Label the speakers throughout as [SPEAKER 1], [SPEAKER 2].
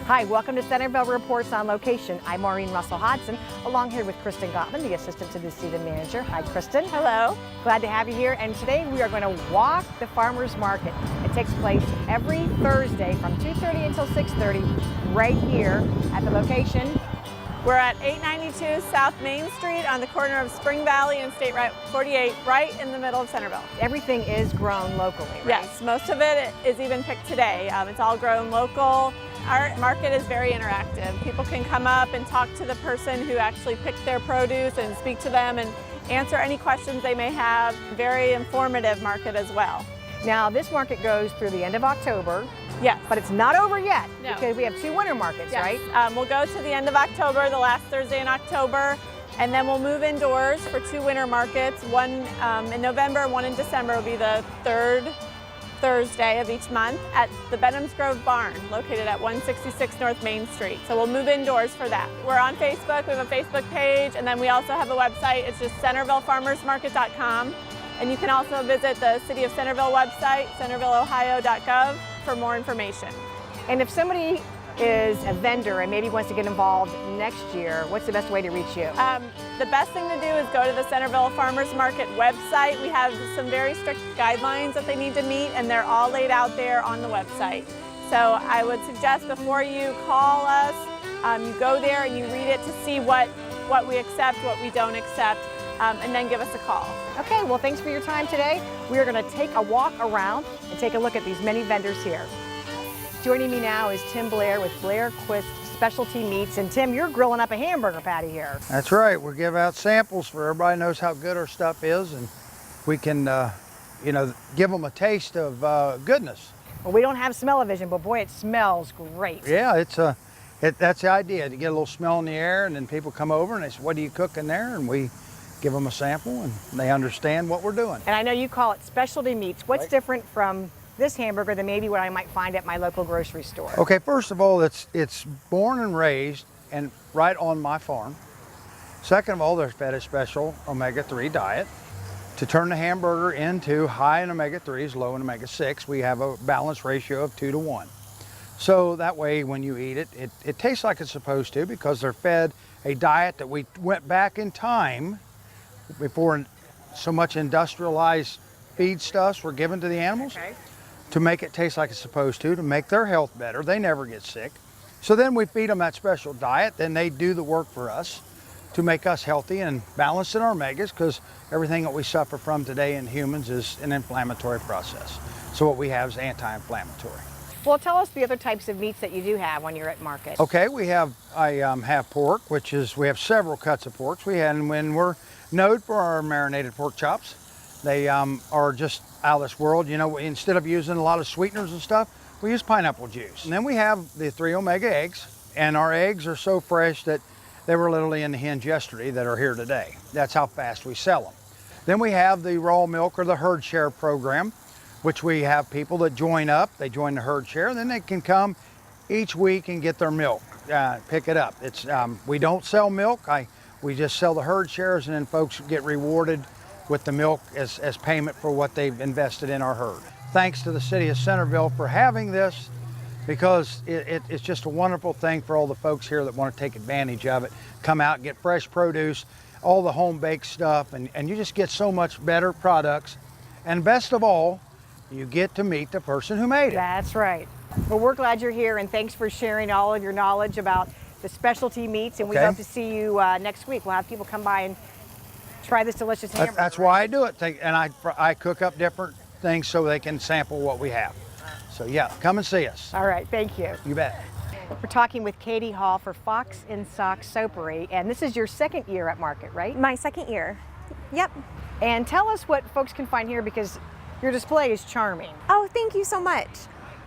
[SPEAKER 1] Hi, welcome to Centerville Reports on Location. I'm Maureen Russell-Hodson, along here with Kristen Gottman, the assistant to the seated manager. Hi, Kristen.
[SPEAKER 2] Hello.
[SPEAKER 1] Glad to have you here. And today we are going to walk the farmers market. It takes place every Thursday from 2:30 until 6:30 right here at the location.
[SPEAKER 2] We're at 892 South Main Street on the corner of Spring Valley and State Route 48, right in the middle of Centerville.
[SPEAKER 1] Everything is grown locally, right?
[SPEAKER 2] Yes, most of it is even picked today. It's all grown local. Our market is very interactive. People can come up and talk to the person who actually picked their produce and speak to them and answer any questions they may have. Very informative market as well.
[SPEAKER 1] Now, this market goes through the end of October.
[SPEAKER 2] Yes.
[SPEAKER 1] But it's not over yet,
[SPEAKER 2] No.
[SPEAKER 1] because we have two winter markets,
[SPEAKER 2] Yes.
[SPEAKER 1] right?
[SPEAKER 2] We'll go to the end of October, the last Thursday in October, and then we'll move indoors for two winter markets. One in November and one in December will be the third Thursday of each month at the Benham's Grove Barn, located at 166 North Main Street. So we'll move indoors for that. We're on Facebook, we have a Facebook page, and then we also have a website. It's just CentervilleFarmersMarket.com. And you can also visit the City of Centerville website, centervilleohio.gov, for more information.
[SPEAKER 1] And if somebody is a vendor and maybe wants to get involved next year, what's the best way to reach you?
[SPEAKER 2] The best thing to do is go to the Centerville Farmers Market website. We have some very strict guidelines that they need to meet, and they're all laid out there on the website. So I would suggest before you call us, you go there and you read it to see what we accept, what we don't accept, and then give us a call.
[SPEAKER 1] Okay, well, thanks for your time today. We are going to take a walk around and take a look at these many vendors here. Joining me now is Tim Blair with Blair Quist Specialty Meats. And Tim, you're grilling up a hamburger patty here.
[SPEAKER 3] That's right. We give out samples for everybody knows how good our stuff is, and we can, give them a taste of goodness.
[SPEAKER 1] Well, we don't have smell-o-vision, but boy, it smells great.
[SPEAKER 3] Yeah, that's the idea, to get a little smell in the air, and then people come over and they say, "What are you cooking there?" And we give them a sample, and they understand what we're doing.
[SPEAKER 1] And I know you call it specialty meats. What's
[SPEAKER 3] Right.
[SPEAKER 1] different from this hamburger than maybe what I might find at my local grocery store?
[SPEAKER 3] Okay, first of all, it's born and raised and right on my farm. Second of all, they're fed a special omega-3 diet to turn the hamburger into high in omega-3s, low in omega-6. We have a balanced ratio of 2 to 1. So that way, when you eat it, it tastes like it's supposed to, because they're fed a diet that we went back in time before so much industrialized feedstuffs were given to the animals.
[SPEAKER 1] Okay.
[SPEAKER 3] To make it taste like it's supposed to make their health better. They never get sick. So then we feed them that special diet, then they do the work for us to make us healthy and balanced in our omegas, because everything that we suffer from today in humans is an inflammatory process. So what we have is anti-inflammatory.
[SPEAKER 1] Well, tell us the other types of meats that you do have when you're at market.
[SPEAKER 3] Okay, I have pork, we have several cuts of porks. And when we're known for our marinated pork chops, they are just out of this world. You know, instead of using a lot of sweeteners and stuff, we use pineapple juice. And then we have the 3 omega eggs, and our eggs are so fresh that they were literally in the hens yesterday that are here today. That's how fast we sell them. Then we have the raw milk, or the herd share program, which we have people that join up. They join the herd share, and then they can come each week and get their milk, pick it up. It's we don't sell milk. We just sell the herd shares, and then folks get rewarded with the milk as payment for what they've invested in our herd. Thanks to the City of Centerville for having this, because it's just a wonderful thing for all the folks here that want to take advantage of it. Come out and get fresh produce, all the home-baked stuff, and you just get so much better products. And best of all, you get to meet the person who made it.
[SPEAKER 1] That's right. Well, we're glad you're here, and thanks for sharing all of your knowledge about the specialty meats, and we
[SPEAKER 3] Okay.
[SPEAKER 1] hope to see you next week. We'll have people come by and try this delicious hamburger.
[SPEAKER 3] That's why I do it, and I cook up different things so they can sample what we have. So yeah, come and see us.
[SPEAKER 1] All right, thank you.
[SPEAKER 3] You bet.
[SPEAKER 1] We're talking with Katie Hall for Fox in Sock Soapery, and this is your second year at market, right?
[SPEAKER 4] My second year. Yep.
[SPEAKER 1] And tell us what folks can find here, because your display is charming.
[SPEAKER 4] Oh, thank you so much.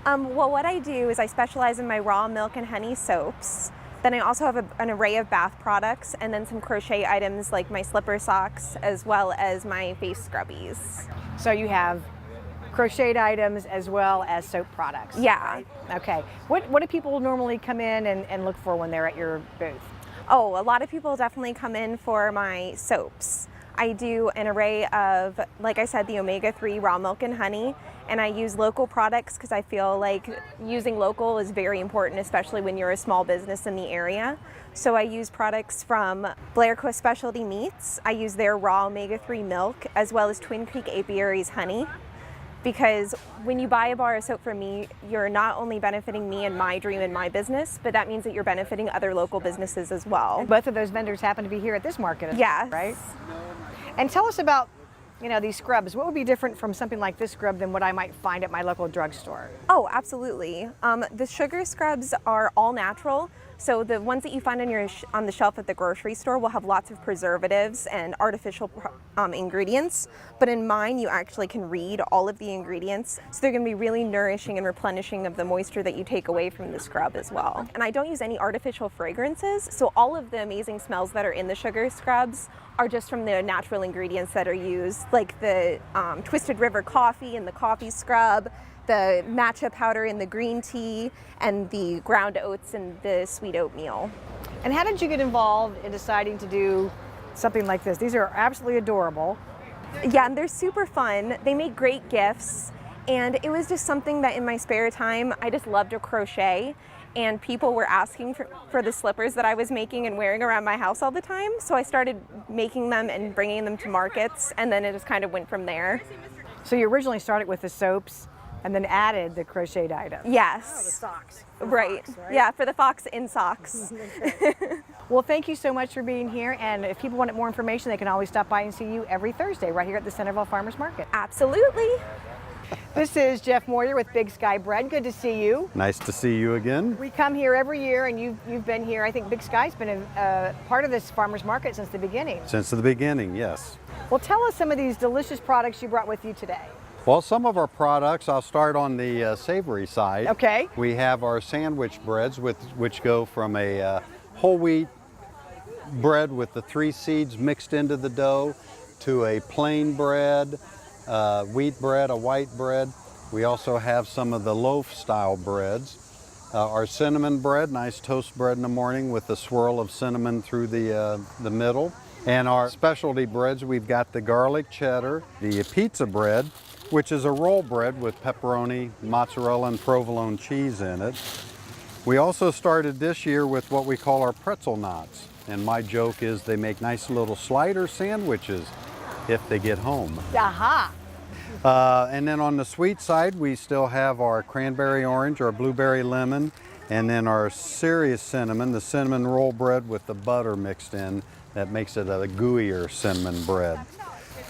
[SPEAKER 4] Well, what I do is I specialize in my raw milk and honey soaps. Then I also have an array of bath products, and then some crochet items like my slipper socks, as well as my face scrubbies.
[SPEAKER 1] So you have crocheted items as well as soap products.
[SPEAKER 4] Yeah.
[SPEAKER 1] Okay. What do people normally come in and look for when they're at your booth?
[SPEAKER 4] Oh, a lot of people definitely come in for my soaps. I do an array of, like I said, the omega-3 raw milk and honey, and I use local products because I feel like using local is very important, especially when you're a small business in the area. So I use products from Barefoot Specialty Meats. I use their raw omega-3 milk, as well as Twin Creek Apiaries honey. Because when you buy a bar of soap from me, you're not only benefiting me and my dream and my business, but that means that you're benefiting other local businesses as well.
[SPEAKER 1] Both of those vendors happen to be here at this market,
[SPEAKER 4] Yes.
[SPEAKER 1] right? And tell us about, these scrubs. What would be different from something like this scrub than what I might find at my local drugstore?
[SPEAKER 4] Oh, absolutely. The sugar scrubs are all natural. So the ones that you find on the shelf at the grocery store will have lots of preservatives and artificial ingredients. But in mine, you actually can read all of the ingredients. So they're going to be really nourishing and replenishing of the moisture that you take away from the scrub as well. And I don't use any artificial fragrances. So all of the amazing smells that are in the sugar scrubs are just from the natural ingredients that are used, like the Twisted River coffee and the coffee scrub, the matcha powder in the green tea, and the ground oats and the sweet oatmeal.
[SPEAKER 1] And how did you get involved in deciding to do something like this? These are absolutely adorable.
[SPEAKER 4] Yeah, and they're super fun. They make great gifts, and it was just something that in my spare time, I just loved to crochet, and people were asking for the slippers that I was making and wearing around my house all the time. So I started making them and bringing them to markets, and then it just kind of went from there.
[SPEAKER 1] So you originally started with the soaps and then added the crocheted items.
[SPEAKER 4] Yes.
[SPEAKER 1] Oh, the socks.
[SPEAKER 4] Right.
[SPEAKER 1] Fox, right?
[SPEAKER 4] Yeah, for the fox in socks.
[SPEAKER 1] Well, thank you so much for being here. And if people wanted more information, they can always stop by and see you every Thursday right here at the Centerville Farmers Market.
[SPEAKER 4] Absolutely.
[SPEAKER 1] This is Jeff Moyer with Big Sky Bread. Good to see you.
[SPEAKER 5] Nice to see you again.
[SPEAKER 1] We come here every year, and you've been here. I think Big Sky's been a part of this farmers market since the beginning.
[SPEAKER 5] Since the beginning, yes.
[SPEAKER 1] Well, tell us some of these delicious products you brought with you today.
[SPEAKER 5] Well, some of our products, I'll start on the savory side.
[SPEAKER 1] Okay.
[SPEAKER 5] We have our sandwich breads, which go from a whole wheat bread with the 3 seeds mixed into the dough to a plain bread, wheat bread, a white bread. We also have some of the loaf style breads. Our cinnamon bread, nice toast bread in the morning with a swirl of cinnamon through the middle. And our specialty breads, we've got the garlic cheddar, the pizza bread, which is a roll bread with pepperoni, mozzarella, and provolone cheese in it. We also started this year with what we call our pretzel knots. And my joke is they make nice little slider sandwiches if they get home.
[SPEAKER 1] Aha!
[SPEAKER 5] And then on the sweet side, we still have our cranberry orange, our blueberry lemon, and then our serious cinnamon, the cinnamon roll bread with the butter mixed in. That makes it a gooier cinnamon bread.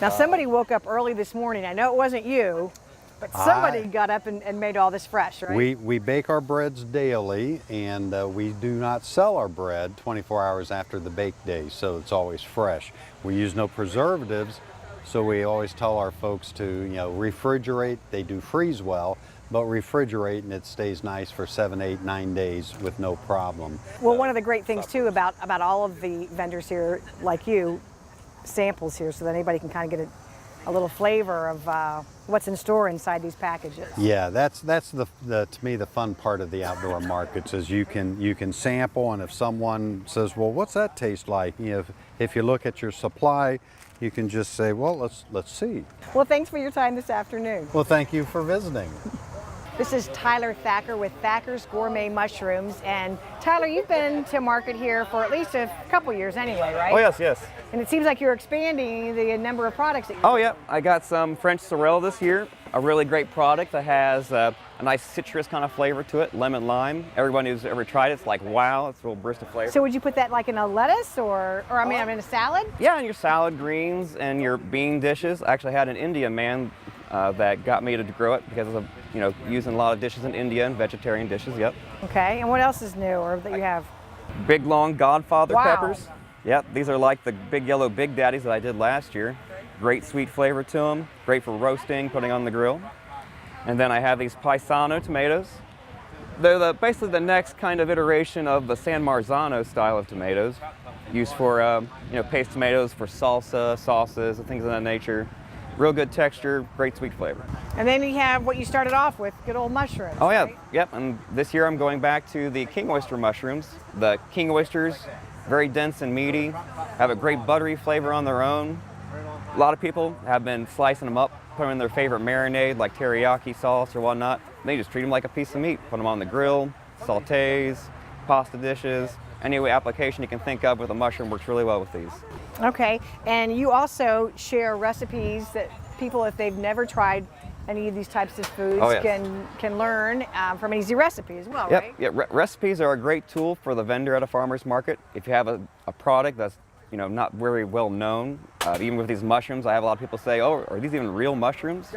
[SPEAKER 1] Now, somebody woke up early this morning. I know it wasn't you, but somebody got up and made all this fresh, right?
[SPEAKER 5] We bake our breads daily, and we do not sell our bread 24 hours after the bake day, so it's always fresh. We use no preservatives, so we always tell our folks to, refrigerate. They do freeze well, but refrigerate and it stays nice for 7, 8, 9 days with no problem.
[SPEAKER 1] Well, one of the great things too about all of the vendors here, like you, samples here so that anybody can kind of get a little flavor of what's in store inside these packages.
[SPEAKER 5] Yeah, that's the to me the fun part of the outdoor markets is you can sample, and if someone says, well, what's that taste like? If you look at your supply, you can just say, well, let's see.
[SPEAKER 1] Well, thanks for your time this afternoon.
[SPEAKER 5] Well, thank you for visiting.
[SPEAKER 1] This is Tyler Thacker with Thacker's Gourmet Mushrooms. And Tyler, you've been to market here for at least a couple years anyway, right?
[SPEAKER 6] Oh, yes.
[SPEAKER 1] And it seems like you're expanding the number of products that you
[SPEAKER 6] Oh, yeah. I got some French sorrel this year, a really great product that has a nice citrus kind of flavor to it, lemon lime. Everyone who's ever tried it's like, wow, it's a real burst of flavor.
[SPEAKER 1] So would you put that like in a lettuce or in a salad?
[SPEAKER 6] Yeah, and your salad greens and your bean dishes. I actually had an Indian man that got me to grow it because of using a lot of dishes in India and vegetarian dishes. Yep.
[SPEAKER 1] Okay, and what else is new or that you have?
[SPEAKER 6] Big long Godfather
[SPEAKER 1] Wow.
[SPEAKER 6] peppers. Yep, these are like the big yellow Big Daddies that I did last year. Great sweet flavor to them, great for roasting, putting on the grill. And then I have these Paisano tomatoes. They're basically the next kind of iteration of the San Marzano style of tomatoes, used for paste tomatoes for salsa, sauces, and things of that nature. Real good texture, great sweet flavor.
[SPEAKER 1] And then you have what you started off with, good old mushrooms.
[SPEAKER 6] Oh yeah,
[SPEAKER 1] right?
[SPEAKER 6] yep. And this year I'm going back to the king oyster mushrooms. The king oysters, very dense and meaty, have a great buttery flavor on their own. A lot of people have been slicing them up, put them in their favorite marinade like teriyaki sauce or whatnot. They just treat them like a piece of meat. Put them on the grill, sautés, pasta dishes. Any application you can think of with a mushroom works really well with these.
[SPEAKER 1] Okay, and you also share recipes that people, if they've never tried any of these types of foods,
[SPEAKER 6] Oh, yes.
[SPEAKER 1] can learn from an easy recipe as well,
[SPEAKER 6] Yep.
[SPEAKER 1] right?
[SPEAKER 6] Yeah, recipes are a great tool for the vendor at a farmer's market. If you have a product that's not very well known, even with these mushrooms, I have a lot of people say, "Oh, are these even real mushrooms?"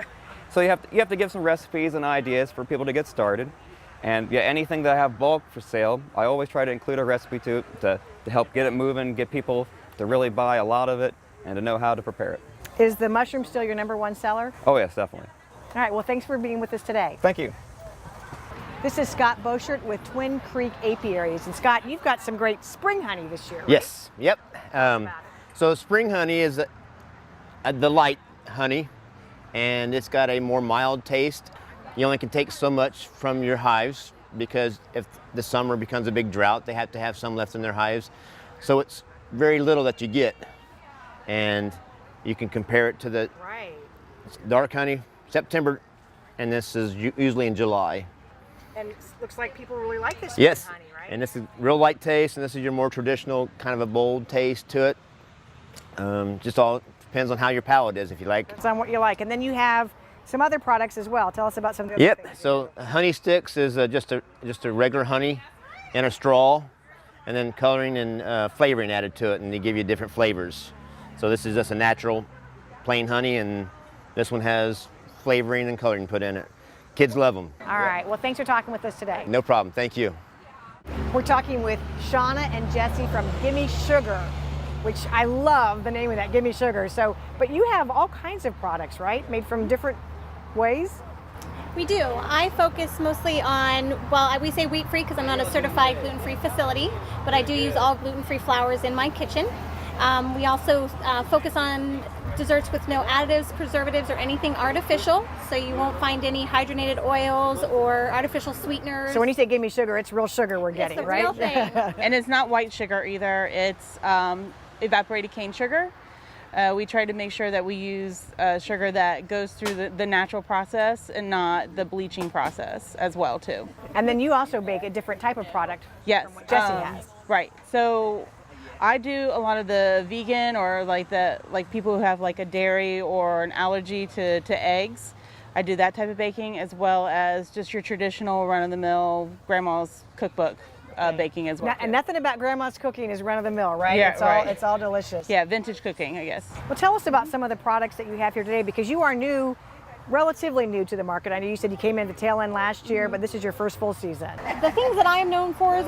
[SPEAKER 6] So you have to give some recipes and ideas for people to get started. And yeah, anything that I have bulk for sale, I always try to include a recipe to help get it moving, get people to really buy a lot of it and to know how to prepare it.
[SPEAKER 1] Is the mushroom still your #1 seller?
[SPEAKER 6] Oh yes, definitely.
[SPEAKER 1] All right, well, thanks for being with us today.
[SPEAKER 6] Thank you.
[SPEAKER 1] This is Scott Boschert with Twin Creek Apiaries. And Scott, you've got some great spring honey this year, right?
[SPEAKER 7] Yes, yep. So spring honey is the light honey, and it's got a more mild taste. You only can take so much from your hives because if the summer becomes a big drought, they have to have some left in their hives. So it's very little that you get, and you can compare it to the dark honey, September, and this is usually in July.
[SPEAKER 1] And it looks like people really like this
[SPEAKER 7] Yes,
[SPEAKER 1] spring honey, right?
[SPEAKER 7] and this is real light taste, and this is your more traditional kind of a bold taste to it. Just all depends on how your palate is, if you like.
[SPEAKER 1] It's on what you like. And then you have some other products as well. Tell us about some of the other
[SPEAKER 7] Yep.
[SPEAKER 1] things.
[SPEAKER 7] So honey sticks is just a regular honey in a straw, and then coloring and flavoring added to it, and they give you different flavors. So this is just a natural, plain honey, and this one has flavoring and coloring put in it. Kids love them.
[SPEAKER 1] All right. Well, thanks for talking with us today.
[SPEAKER 7] No problem. Thank you.
[SPEAKER 1] We're talking with Shauna and Jesse from Gimme Sugar, which I love the name of that, Gimme Sugar. So, but you have all kinds of products, right? Made from different ways?
[SPEAKER 8] We do. I focus mostly on, well, we say wheat-free because I'm not a certified gluten-free facility, but I do use all gluten-free flours in my kitchen. We also focus on desserts with no additives, preservatives, or anything artificial, so you won't find any hydrogenated oils or artificial sweeteners.
[SPEAKER 1] So when you say Gimme Sugar, it's real sugar we're getting,
[SPEAKER 8] it's the
[SPEAKER 1] right?
[SPEAKER 8] real thing.
[SPEAKER 2] And it's not white sugar either. It's evaporated cane sugar. We try to make sure that we use sugar that goes through the natural process and not the bleaching process as well too.
[SPEAKER 1] And then you also bake a different type of product.
[SPEAKER 2] Yes,
[SPEAKER 1] From what Jesse has.
[SPEAKER 2] Right. So I do a lot of the vegan or like people who have like a dairy or an allergy to eggs. I do that type of baking as well as just your traditional run-of-the-mill grandma's cookbook baking as well.
[SPEAKER 1] And nothing about grandma's cooking is run-of-the-mill, right?
[SPEAKER 2] Yeah,
[SPEAKER 1] it's
[SPEAKER 2] right.
[SPEAKER 1] It's all delicious.
[SPEAKER 2] Yeah, vintage cooking, I guess.
[SPEAKER 1] Well, tell us about some of the products that you have here today, because you are new, relatively new to the market. I know you said you came in the tail end last year, but this is your first full season.
[SPEAKER 8] The things that I am known for is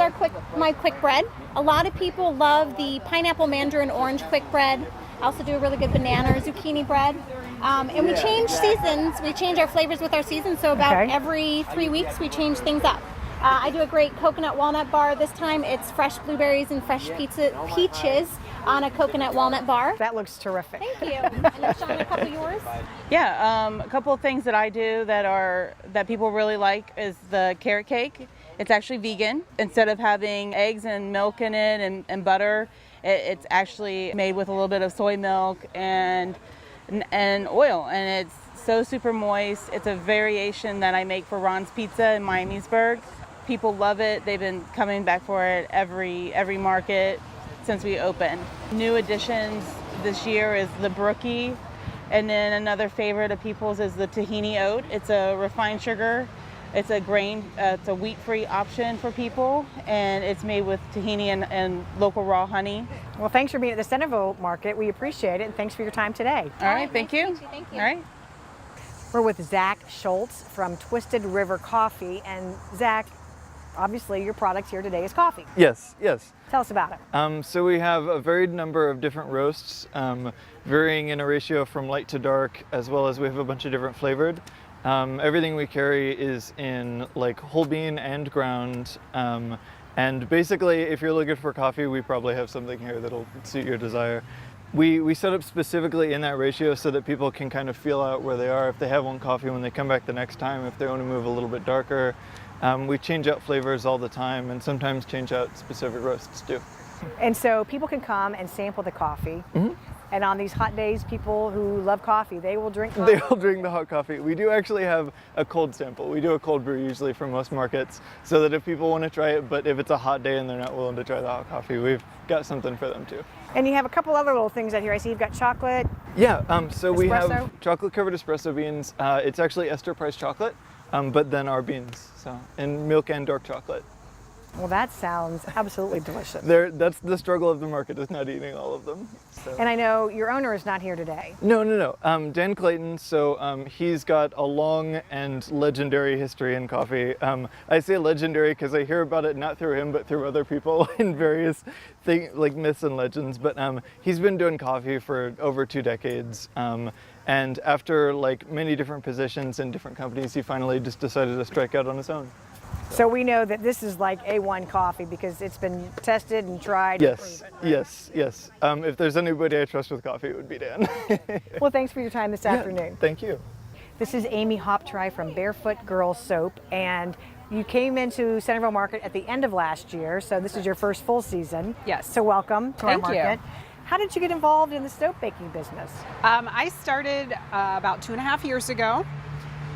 [SPEAKER 8] my quick bread. A lot of people love the pineapple, mandarin, orange quick bread. I also do a really good banana or zucchini bread. And we change seasons. We change our flavors with our seasons, so about every 3 weeks we change things up. I do a great coconut walnut bar. This time it's fresh blueberries and fresh peaches on a coconut walnut bar.
[SPEAKER 1] That looks terrific.
[SPEAKER 8] Thank you. And then Sean, a couple of yours?
[SPEAKER 2] Yeah, a couple of things that I do that people really like is the carrot cake. It's actually vegan. Instead of having eggs and milk in it and butter, it's actually made with a little bit of soy milk and oil, and it's so super moist. It's a variation that I make for Ron's Pizza in Miamisburg. People love it. They've been coming back for it every market since we opened. New additions this year is the brookie, and then another favorite of people's is the tahini oat. It's a refined sugar. It's a grain. It's a wheat-free option for people, and it's made with tahini and local raw honey.
[SPEAKER 1] Well, thanks for being at the Centerville market. We appreciate it, and thanks for your time today.
[SPEAKER 2] All right, thank
[SPEAKER 8] nice to
[SPEAKER 2] you.
[SPEAKER 8] meet you. Thank you.
[SPEAKER 2] All right.
[SPEAKER 1] We're with Zach Schultz from Twisted River Coffee, and Zach, obviously your product here today is coffee.
[SPEAKER 9] Yes, yes.
[SPEAKER 1] Tell us about it.
[SPEAKER 9] So we have a varied number of different roasts, varying in a ratio from light to dark, as well as we have a bunch of different flavored. Everything we carry is in like whole bean and ground. And basically, if you're looking for coffee, we probably have something here that'll suit your desire. We set up specifically in that ratio so that people can kind of feel out where they are if they have one coffee when they come back the next time, if they want to move a little bit darker. We change out flavors all the time and sometimes change out specific roasts too.
[SPEAKER 1] And so people can come and sample the coffee. And on these hot days, people who love coffee, they will drink coffee.
[SPEAKER 9] They will drink the hot coffee. We do actually have a cold sample. We do a cold brew usually for most markets, so that if people want to try it, but if it's a hot day and they're not willing to try the hot coffee, we've got something for them too.
[SPEAKER 1] And you have a couple other little things out here. I see you've got chocolate.
[SPEAKER 9] Yeah, so we
[SPEAKER 1] Espresso?
[SPEAKER 9] have chocolate covered espresso beans. It's actually ester price chocolate, but then our beans, so, and milk and dark chocolate.
[SPEAKER 1] Well, that sounds absolutely delicious.
[SPEAKER 9] That's the struggle of the market, is not eating all of them. So.
[SPEAKER 1] And I know your owner is not here today.
[SPEAKER 9] No. Dan Clayton, so he's got a long and legendary history in coffee. I say legendary because I hear about it not through him, but through other people in various like myths and legends. But he's been doing coffee for over 2 decades. And after like many different positions in different companies, he finally just decided to strike out on his own.
[SPEAKER 1] So we know that this is like A1 coffee because it's been tested and tried.
[SPEAKER 9] Yes,
[SPEAKER 1] and proven, right?
[SPEAKER 9] yes. If there's anybody I trust with coffee, it would be Dan.
[SPEAKER 1] Well, thanks for your time this afternoon.
[SPEAKER 9] Thank you.
[SPEAKER 1] This is Amy Hoptry from Barefoot Girls Soap, and you came into Centerville Market at the end of last year, so this is your first full season.
[SPEAKER 10] Yes.
[SPEAKER 1] So welcome to our
[SPEAKER 10] Thank you.
[SPEAKER 1] market. How did you get involved in the soap baking business?
[SPEAKER 10] I started about 2.5 years ago.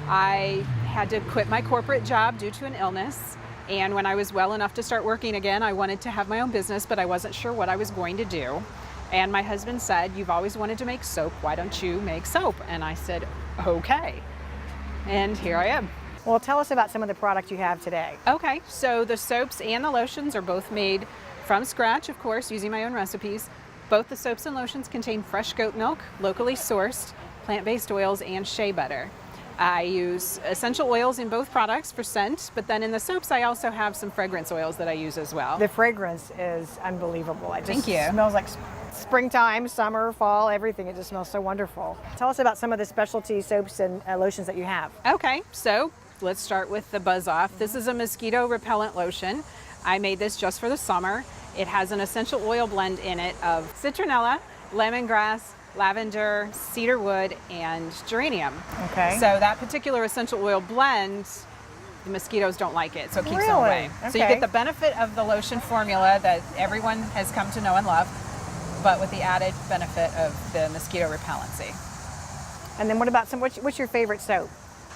[SPEAKER 10] I had to quit my corporate job due to an illness, and when I was well enough to start working again, I wanted to have my own business, but I wasn't sure what I was going to do. And my husband said, "You've always wanted to make soap, why don't you make soap?" And I said, okay. And here I am.
[SPEAKER 1] Well, tell us about some of the products you have today.
[SPEAKER 10] Okay, so the soaps and the lotions are both made from scratch, of course, using my own recipes. Both the soaps and lotions contain fresh goat milk, locally sourced, plant-based oils, and shea butter. I use essential oils in both products for scent, but then in the soaps I also have some fragrance oils that I use as well.
[SPEAKER 1] The fragrance is unbelievable. It just
[SPEAKER 10] Thank you.
[SPEAKER 1] smells like springtime, summer, fall, everything. It just smells so wonderful. Tell us about some of the specialty soaps and lotions that you have.
[SPEAKER 10] Okay, so let's start with the Buzz Off. This is a mosquito repellent lotion. I made this just for the summer. It has an essential oil blend in it of citronella, lemongrass, lavender, cedarwood, and geranium.
[SPEAKER 1] Okay.
[SPEAKER 10] So that particular essential oil blend, the mosquitoes don't like it, so it keeps them
[SPEAKER 1] Really?
[SPEAKER 10] away. So you
[SPEAKER 1] Okay.
[SPEAKER 10] get the benefit of the lotion formula that everyone has come to know and love, but with the added benefit of the mosquito repellency.
[SPEAKER 1] And then what about what's your favorite soap?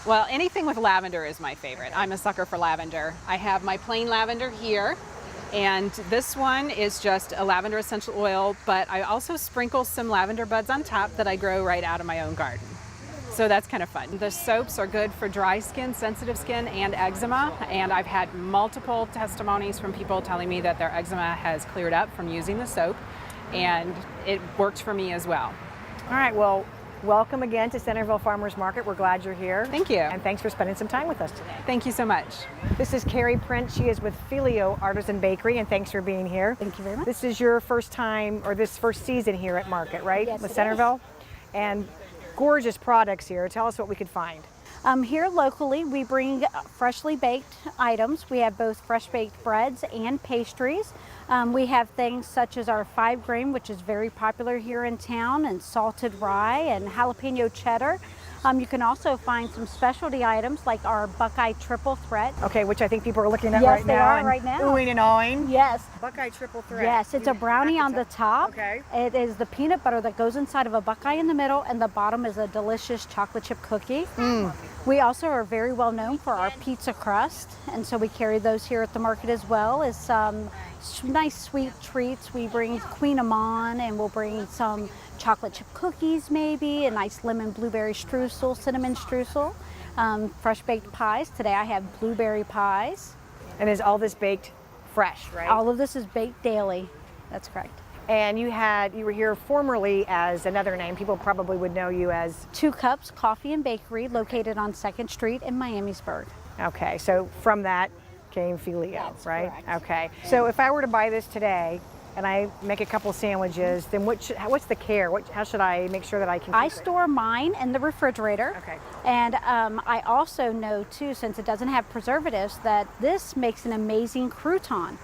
[SPEAKER 10] Well, anything with lavender is my favorite. I'm a sucker for lavender. I have my plain lavender here, and this one is just a lavender essential oil, but I also sprinkle some lavender buds on top that I grow right out of my own garden. So that's kind of fun. The soaps are good for dry skin, sensitive skin, and eczema, and I've had multiple testimonies from people telling me that their eczema has cleared up from using the soap, and it worked for me as well.
[SPEAKER 1] All right, well, welcome again to Centerville Farmers Market. We're glad you're here.
[SPEAKER 10] Thank you.
[SPEAKER 1] And thanks for spending some time with us today.
[SPEAKER 10] Thank you so much.
[SPEAKER 1] This is Carrie Prince. She is with Figlio Artisan Bakery, and thanks for being here.
[SPEAKER 8] Thank you very much.
[SPEAKER 1] This is your first time, or this first season here at Market, right?
[SPEAKER 8] Yes,
[SPEAKER 1] With
[SPEAKER 8] it
[SPEAKER 1] Centerville? And gorgeous products here. Tell us what we could find.
[SPEAKER 8] Here locally, we bring freshly baked items. We have both fresh baked breads and pastries. We have things such as our 5 grain, which is very popular here in town, and salted rye and jalapeno cheddar. You can also find some specialty items like our Buckeye Triple Threat.
[SPEAKER 1] Okay, which I think people are looking at
[SPEAKER 8] Yes,
[SPEAKER 1] right
[SPEAKER 8] they
[SPEAKER 1] now.
[SPEAKER 8] are
[SPEAKER 1] and
[SPEAKER 8] right now.
[SPEAKER 1] Oohing and awing.
[SPEAKER 8] Yes.
[SPEAKER 1] Buckeye Triple Threat.
[SPEAKER 8] Yes, it's a brownie on the top.
[SPEAKER 1] Okay.
[SPEAKER 8] It is the peanut butter that goes inside of a Buckeye in the middle, and the bottom is a delicious chocolate chip cookie. We also are very well known for our pizza crust, and so we carry those here at the market as well as some nice sweet treats. We bring Queen Amman, and we'll bring some chocolate chip cookies maybe, a nice lemon blueberry streusel, cinnamon streusel, fresh baked pies. Today I have blueberry pies.
[SPEAKER 1] And is all this baked fresh, right?
[SPEAKER 8] All of this is baked daily. That's correct.
[SPEAKER 1] And you were here formerly as another name. People probably would know you as.
[SPEAKER 8] 2 Cups Coffee and Bakery, located on 2nd Street in Miamisburg.
[SPEAKER 1] Okay, so from that came Figlio,
[SPEAKER 8] That's
[SPEAKER 1] right?
[SPEAKER 8] correct.
[SPEAKER 1] Okay. So if I were to buy this today and I make a couple sandwiches, then what's the care? How should I make sure that I can?
[SPEAKER 8] I
[SPEAKER 1] keep it?
[SPEAKER 8] store mine in the refrigerator.
[SPEAKER 1] Okay.
[SPEAKER 8] And I also know too, since it doesn't have preservatives, that this makes an amazing crouton.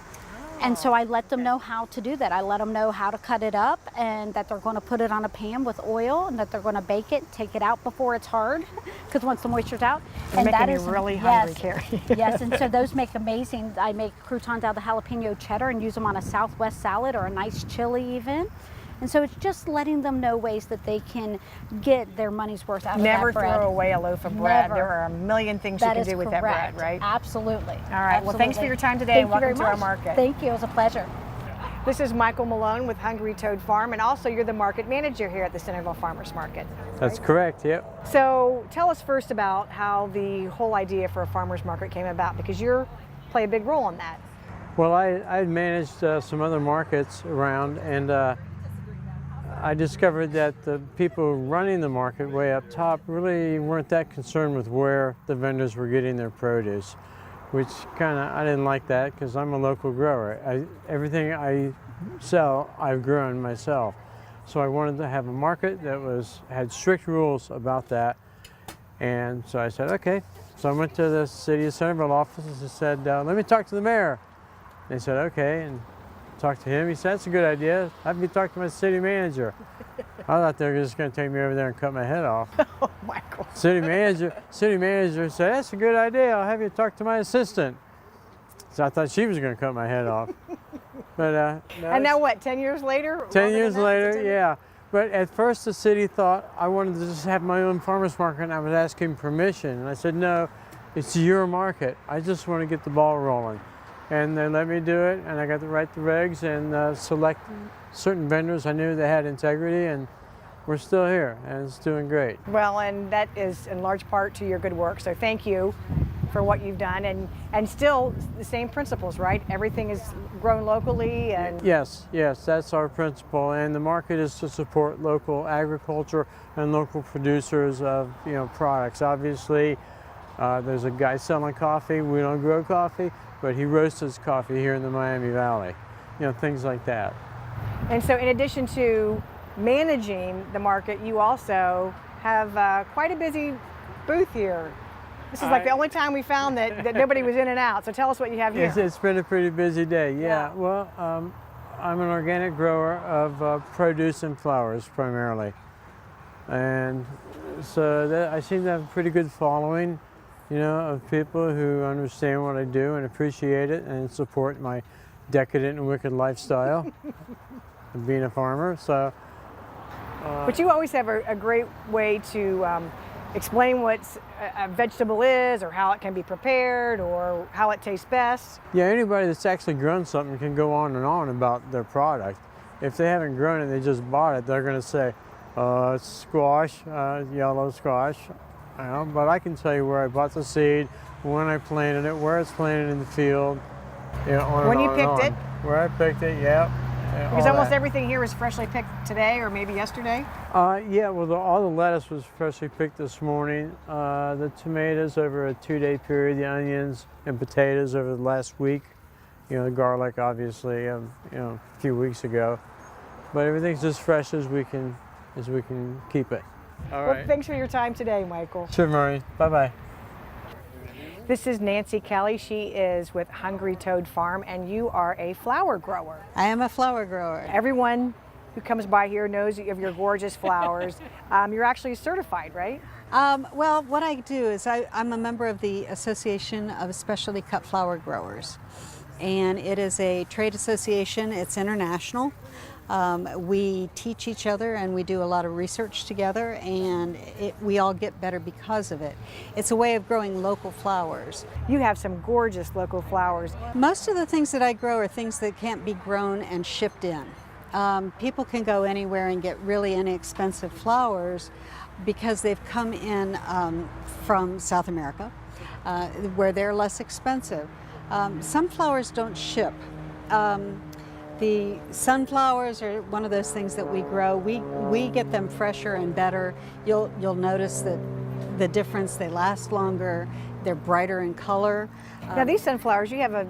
[SPEAKER 8] And so I let them know how to do that. I let them know how to cut it up, and that they're going to put it on a pan with oil, and that they're going to bake it, take it out before it's hard, because once the moisture's out.
[SPEAKER 1] You're
[SPEAKER 8] and
[SPEAKER 1] making
[SPEAKER 8] that
[SPEAKER 1] me
[SPEAKER 8] is
[SPEAKER 1] really hungry, Carrie.
[SPEAKER 8] Yes, and so those make amazing. I make croutons out of the jalapeno cheddar and use them on a Southwest salad or a nice chili even. And so it's just letting them know ways that they can get their money's worth out
[SPEAKER 1] Never
[SPEAKER 8] of that bread.
[SPEAKER 1] throw away a loaf of bread.
[SPEAKER 8] Never.
[SPEAKER 1] There are a million things
[SPEAKER 8] That
[SPEAKER 1] you
[SPEAKER 8] is
[SPEAKER 1] can do with that bread,
[SPEAKER 8] correct.
[SPEAKER 1] right?
[SPEAKER 8] Absolutely.
[SPEAKER 1] All right. Well, thanks for your time today, and welcome to our market.
[SPEAKER 8] Thank you. It was a pleasure.
[SPEAKER 1] This is Michael Malone with Hungry Toad Farm, and also you're the market manager here at the Centerville Farmers Market.
[SPEAKER 11] That's correct, yep.
[SPEAKER 1] So tell us first about how the whole idea for a farmers market came about, because you play a big role in that.
[SPEAKER 11] Well, I managed some other markets around, and I discovered that the people running the market way up top really weren't that concerned with where the vendors were getting their produce, which I didn't like that, because I'm a local grower. Everything I sell, I've grown myself. So I wanted to have a market that had strict rules about that. And so I said, okay. So I went to the city of Centerville office and said, let me talk to the mayor. They said, okay, and talked to him. He said, that's a good idea. Have me talk to my city manager. I thought they were just going to take me over there and cut my head off.
[SPEAKER 1] Oh, Michael.
[SPEAKER 11] City manager said, that's a good idea. I'll have you talk to my assistant. So I thought she was going to cut my head off. But
[SPEAKER 1] and now what, 10 years later?
[SPEAKER 11] 10 years later, yeah. But at first the city thought I wanted to just have my own farmer's market, and I was asking permission. And I said, no, it's your market. I just want to get the ball rolling. And they let me do it, and I got to write the regs and select certain vendors I knew that had integrity, and we're still here, and it's doing great.
[SPEAKER 1] Well, and that is in large part to your good work, so thank you for what you've done, and still the same principles, right? Everything is grown locally, and
[SPEAKER 11] Yes, that's our principle, and the market is to support local agriculture and local producers of products. Obviously, there's a guy selling coffee. We don't grow coffee, but he roasts his coffee here in the Miami Valley. Things like that.
[SPEAKER 1] And so in addition to managing the market, you also have quite a busy booth here. This is like the only time we found that nobody was in and out. So tell us what you have here.
[SPEAKER 11] It's been a pretty busy day, yeah. Well, I'm an organic grower of produce and flowers primarily. And so I seem to have a pretty good following, of people who understand what I do and appreciate it and support my decadent and wicked lifestyle of being a farmer. So,
[SPEAKER 1] but you always have a great way to explain what a vegetable is, or how it can be prepared, or how it tastes best.
[SPEAKER 11] Yeah, anybody that's actually grown something can go on and on about their product. If they haven't grown it, they just bought it, they're going to say, it's squash, yellow squash. But I can tell you where I bought the seed, when I planted it, where it's planted in the field.
[SPEAKER 1] When you picked it?
[SPEAKER 11] Where I picked it, yeah.
[SPEAKER 1] Because almost everything here was freshly picked today, or maybe yesterday?
[SPEAKER 11] Yeah, well, all the lettuce was freshly picked this morning. The tomatoes over a 2-day period, the onions and potatoes over the last week. The garlic, obviously, a few weeks ago. But everything's as fresh as we can keep it. All right.
[SPEAKER 1] Well, thanks for your time today, Michael.
[SPEAKER 11] Sure, Maureen. Bye-bye.
[SPEAKER 1] This is Nancy Kelly. She is with Hungry Toad Farm, and you are a flower grower.
[SPEAKER 12] I am a flower grower.
[SPEAKER 1] Everyone who comes by here knows of your gorgeous flowers. You're actually certified, right?
[SPEAKER 12] Well, what I do is I'm a member of the Association of Specialty Cut Flower Growers, and it is a trade association. It's international. We teach each other, and we do a lot of research together, and we all get better because of it. It's a way of growing local flowers.
[SPEAKER 1] You have some gorgeous local flowers.
[SPEAKER 12] Most of the things that I grow are things that can't be grown and shipped in. People can go anywhere and get really inexpensive flowers because they've come in from South America, where they're less expensive. Some flowers don't ship. The sunflowers are one of those things that we grow. We get them fresher and better. You'll notice that the difference. They last longer. They're brighter in color.
[SPEAKER 1] Now these sunflowers, you have a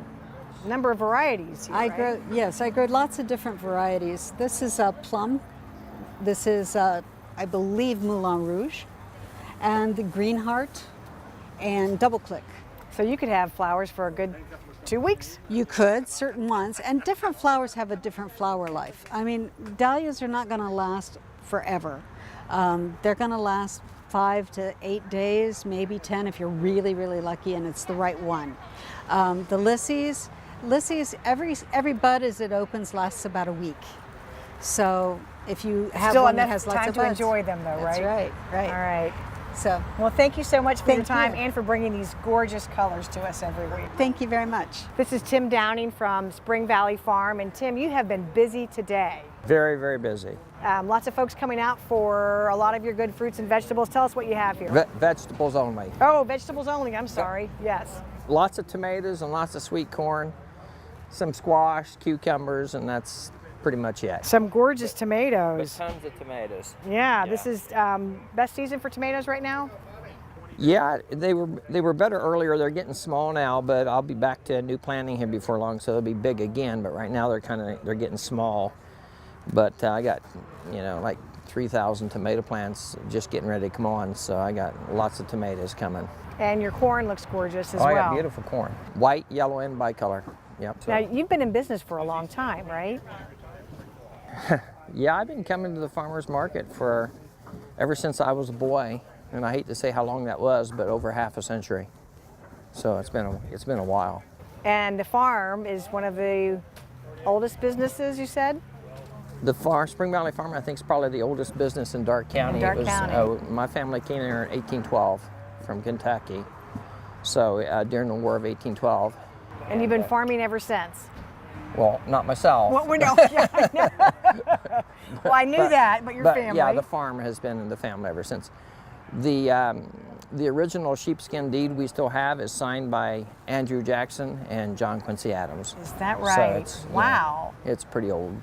[SPEAKER 1] number of varieties here, right?
[SPEAKER 12] I grow lots of different varieties. This is a plum. This is, I believe, Moulin Rouge, and the Green Heart, and Double Click.
[SPEAKER 1] So you could have flowers for a good 2 weeks?
[SPEAKER 12] You could, certain ones, and different flowers have a different flower life. I mean, dahlias are not going to last forever. They're going to last 5 to 8 days, maybe 10 if you're really, really lucky and it's the right one. The Lyssies, every bud as it opens lasts about a week. So if you have
[SPEAKER 1] Still
[SPEAKER 12] one that
[SPEAKER 1] enough
[SPEAKER 12] has lots
[SPEAKER 1] time
[SPEAKER 12] of
[SPEAKER 1] to
[SPEAKER 12] buds.
[SPEAKER 1] enjoy them, though,
[SPEAKER 12] That's
[SPEAKER 1] right?
[SPEAKER 12] right.
[SPEAKER 1] All right.
[SPEAKER 12] So
[SPEAKER 1] Well, thank you so much for your
[SPEAKER 12] Thank
[SPEAKER 1] time
[SPEAKER 12] you.
[SPEAKER 1] and for bringing these gorgeous colors to us every week.
[SPEAKER 12] thank you very much.
[SPEAKER 1] This is Tim Downing from Spring Valley Farm, and Tim, you have been busy today.
[SPEAKER 13] Very, very busy.
[SPEAKER 1] Lots of folks coming out for a lot of your good fruits and vegetables. Tell us what you have here.
[SPEAKER 13] Vegetables only.
[SPEAKER 1] Oh, vegetables only. I'm sorry. Yes.
[SPEAKER 13] Lots of tomatoes and lots of sweet corn, some squash, cucumbers, and that's pretty much it.
[SPEAKER 1] Some gorgeous
[SPEAKER 13] But
[SPEAKER 1] tomatoes.
[SPEAKER 13] tons of tomatoes.
[SPEAKER 1] Yeah, this is best season for tomatoes right now.
[SPEAKER 13] Yeah, they were better earlier. They're getting small now, but I'll be back to new planting here before long, so they'll be big again. But right now they're getting small. But I got, like 3,000 tomato plants just getting ready to come on, so I got lots of tomatoes coming.
[SPEAKER 1] And your corn looks gorgeous as
[SPEAKER 13] I
[SPEAKER 1] well.
[SPEAKER 13] got beautiful corn, white, yellow, and bicolor. Yep.
[SPEAKER 1] Now, you've been in business for a long time, right?
[SPEAKER 13] Yeah, I've been coming to the farmers market ever since I was a boy, and I hate to say how long that was, but over half a century. So it's been a while.
[SPEAKER 1] And the farm is one of the oldest businesses, you said?
[SPEAKER 13] The Spring Valley Farm, I think, is probably the oldest business in Darke County.
[SPEAKER 1] Darke County.
[SPEAKER 13] My family came here in 1812 from Kentucky, so during the War of 1812.
[SPEAKER 1] And you've been farming ever since?
[SPEAKER 13] Well, not myself.
[SPEAKER 1] Well, no, yeah, I know. Well, I knew that, but your family.
[SPEAKER 13] Yeah, the farm has been in the family ever since. The original sheepskin deed we still have is signed by Andrew Jackson and John Quincy Adams.
[SPEAKER 1] Is that right?
[SPEAKER 13] So it's,
[SPEAKER 1] wow.
[SPEAKER 13] It's pretty old.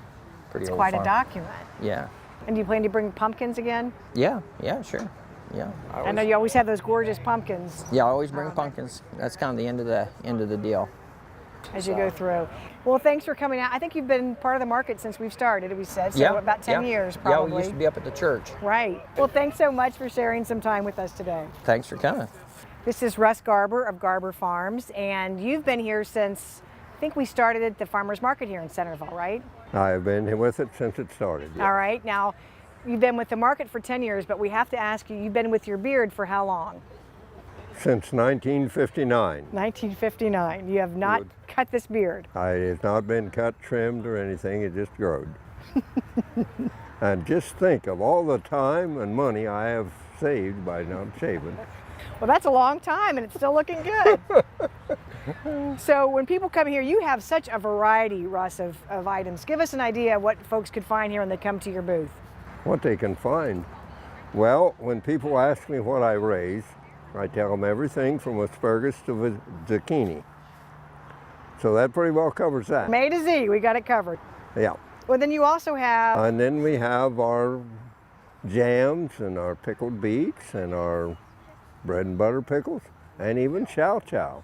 [SPEAKER 1] It's quite a document.
[SPEAKER 13] Yeah.
[SPEAKER 1] And do you plan to bring pumpkins again?
[SPEAKER 13] Yeah, sure. Yeah.
[SPEAKER 1] I know you always have those gorgeous pumpkins.
[SPEAKER 13] Yeah, I always bring pumpkins. That's kind of the end of the deal.
[SPEAKER 1] As you go through. Well, thanks for coming out. I think you've been part of the market since we've started, we said, so about 10 years probably.
[SPEAKER 13] Yeah, we used to be up at the church.
[SPEAKER 1] Right. Well, thanks so much for sharing some time with us today.
[SPEAKER 13] Thanks for coming.
[SPEAKER 1] This is Russ Garber of Garber Farms, and you've been here since, I think we started at the farmers market here in Centerville, right?
[SPEAKER 14] I've been with it since it started. Yeah.
[SPEAKER 1] All right. Now, you've been with the market for 10 years, but we have to ask you, you've been with your beard for how long?
[SPEAKER 14] Since 1959.
[SPEAKER 1] 1959. You have not cut this beard.
[SPEAKER 14] It's not been cut, trimmed, or anything. It just growed. And just think of all the time and money I have saved by not shaving.
[SPEAKER 1] Well, that's a long time, and it's still looking good. So when people come here, you have such a variety, Russ, of items. Give us an idea of what folks could find here when they come to your booth.
[SPEAKER 14] What they can find? Well, when people ask me what I raise, I tell them everything from asparagus to zucchini. So that pretty well covers that.
[SPEAKER 1] From A to Z, we got it covered.
[SPEAKER 14] Yeah.
[SPEAKER 1] Well, then you also have...
[SPEAKER 14] And then we have our jams and our pickled beets and our bread and butter pickles and even chow chow.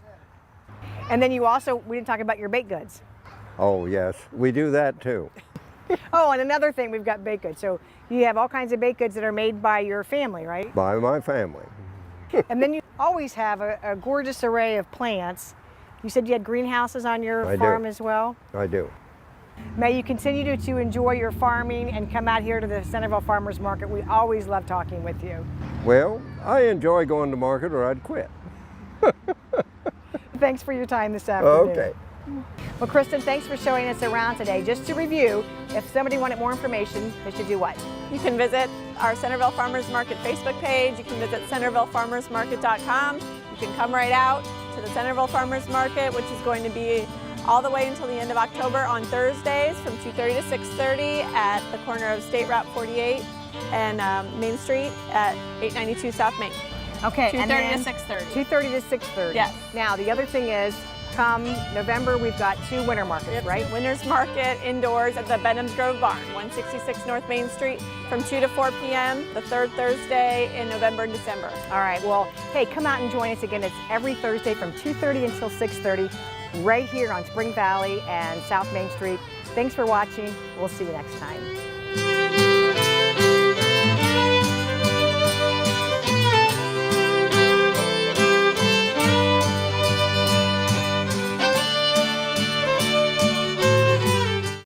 [SPEAKER 1] And then you also, we didn't talk about your baked goods.
[SPEAKER 14] Oh yes, we do that too.
[SPEAKER 1] Oh, and another thing, we've got baked goods. So you have all kinds of baked goods that are made by your family, right?
[SPEAKER 14] By my family.
[SPEAKER 1] And then you always have a gorgeous array of plants. You said you had greenhouses on your farm as well?
[SPEAKER 14] I do.
[SPEAKER 1] May you continue to enjoy your farming and come out here to the Centerville Farmers Market. We always love talking with you.
[SPEAKER 14] Well, I enjoy going to market or I'd quit.
[SPEAKER 1] Thanks for your time this afternoon.
[SPEAKER 14] Okay.
[SPEAKER 1] Well, Kristen, thanks for showing us around today. Just to review, if somebody wanted more information, they should do what?
[SPEAKER 2] You can visit our Centerville Farmers Market Facebook page. You can visit centervillefarmersmarket.com. You can come right out to the Centerville Farmers Market, which is going to be all the way until the end of October on Thursdays from 2:30 to 6:30 at the corner of State Route 48 and Main Street at 892 South Main.
[SPEAKER 1] Okay,
[SPEAKER 2] 2:30 to 6:30.
[SPEAKER 1] 2:30 to 6:30.
[SPEAKER 2] Yes.
[SPEAKER 1] Now, the other thing is, come November, we've got 2 winter markets, right?
[SPEAKER 2] Winter's Market indoors at the Benham's Grove Barn, 166 North Main Street from 2 to 4 p.m. the third Thursday in November and December.
[SPEAKER 1] All right, well, hey, come out and join us again. It's every Thursday from 2:30 until 6:30 right here on Spring Valley and South Main Street. Thanks for watching. We'll see you next time.